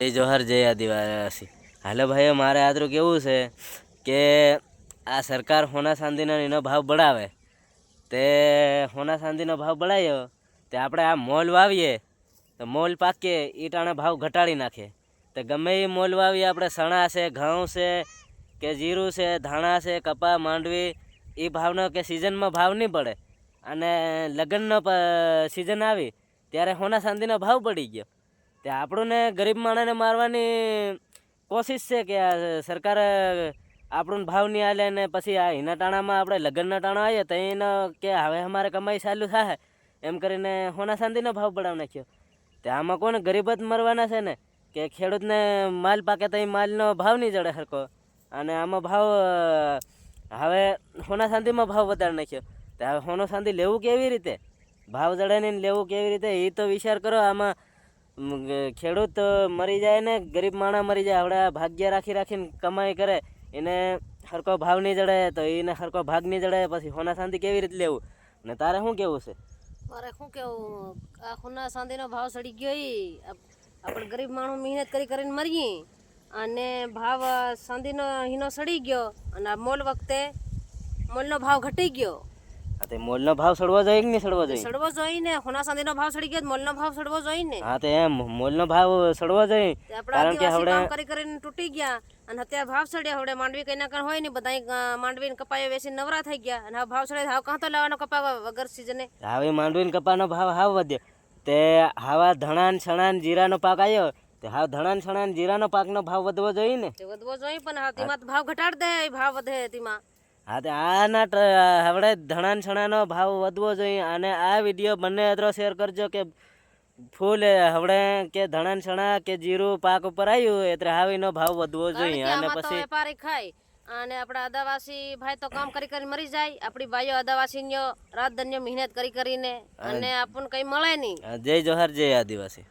જય જોહર જય આદિવાસી. હાલો ભાઈઓ, મારે આદરું કેવું છે કે આ સરકાર સોના ચાંદીનો એનો ભાવ બઢાવે તે સોના ચાંદીનો ભાવ બઢાવ્યો તે આપણે આ મોલ વાવીએ તો મોલ પાકીએ એ ટાણે ભાવ ઘટાડી નાખે. તો ગમે એ મોલ વાવીએ આપણે ચણા છે, ઘઉં છે કે જીરું છે, ધાણા છે, કપા, માંડવી એ ભાવનો કે સિઝનમાં ભાવ નહીં પડે અને લગ્નનો સિઝન આવી ત્યારે સોના ચાંદીનો ભાવ પડી ગયો. તે આપણને ગરીબ માણસને મારવાની કોશિશ છે કે આ સરકાર આપણને ભાવ નહીં આલે ને પછી આ એના ટાણામાં આપણે લગ્નના ટાણા આવીએ તો એને કે હવે અમારે કમાઈ ચાલુ થાય એમ કરીને સોના ચાંદીનો ભાવ બઢાવી નાખ્યો. તે આમાં કોને ગરીબ જ મરવાના છે ને કે ખેડૂતને માલ પાકે તો એ માલનો ભાવ નહીં જડે સરખો અને આમાં ભાવ હવે સોના ચાંદીમાં ભાવ વધારી નાખ્યો. તો હવે સોનું ચાંદી લેવું કેવી રીતે, ભાવ જડે નહીં લેવું કેવી રીતે એ તો વિચાર કરો. આમાં ખેડૂત મરી જાય ને ગરીબ માણસ મરી જાય. આપણે ભાગ્ય રાખીને કમાઈ કરે એને સરખો ભાવ નહીં જડે તો એને સરખો ભાગ નહીં જડે પછી સોના ચાંદી કેવી રીતે લેવું. ને તારે શું કેવું છે? મારે શું કેવું, આ સોના ચાંદીનો ભાવ ચડી ગયો આપણે ગરીબ માણસ મહેનત કરીને મરીએ અને ભાવ ચાંદીનો હીનો ચડી ગયો અને આ મોલ વખતે મોલનો ભાવ ઘટી ગયો. તે મોલનો ભાવ ચડવો જોઈએ કે નહીં ચડવો જોઈએ? ચડવો જોઈએ ને. સોના ચાંદીનો ભાવ ચડી ગયો મોલનો ભાવ ચડવો જોઈએ ને. હા, તો એમ મોલનો ભાવ ચડવો જોઈએ કારણ કે હવે કામ કરીને તૂટી ગયા અને અત્યારે ભાવ ચડ્યા. હવે માંડવી કઈ ના હોય ને બધા માંડવી કપાયો વેચી નવરા થઈ ગયા અને હવે ભાવ ચડે હાવ કાં તો લેવાનો કપા વગર સિઝને. હવે માંડવી કપાનો ભાવ હાવ વધ્યો. તે હાવા ધણા છણા જીરાનો પાક આવ્યો તે હાવ ધણા છણા જીરાનો પાકનો ભાવ વધવો જોઈએ ને. વધવો જોઈએ પણ હા તેમાં ભાવ ઘટાડ દે ભાવ વધે તેમાં. હા, તે આના હવે ધણા છણાનો ભાવ વધવો જોઈએ અને આ વિડીયો બંને અત્રો શેર કરજો કે ફૂલ હવે કે ધણા છણા કે જીરું પાક ઉપર આવ્યું એટલે હાવીનો ભાવ વધવો જોઈએ. અને પછી વેપારી ખાય અને આપણા આદિવાસી ભાઈ તો કામ કરીને મરી જાય. આપણી ભાઈઓ આદિવાસીઓ રાત દન્ય મહેનત કરીને અને આપણને કઈ મળે નહીં. જય જોહર જય આદિવાસી.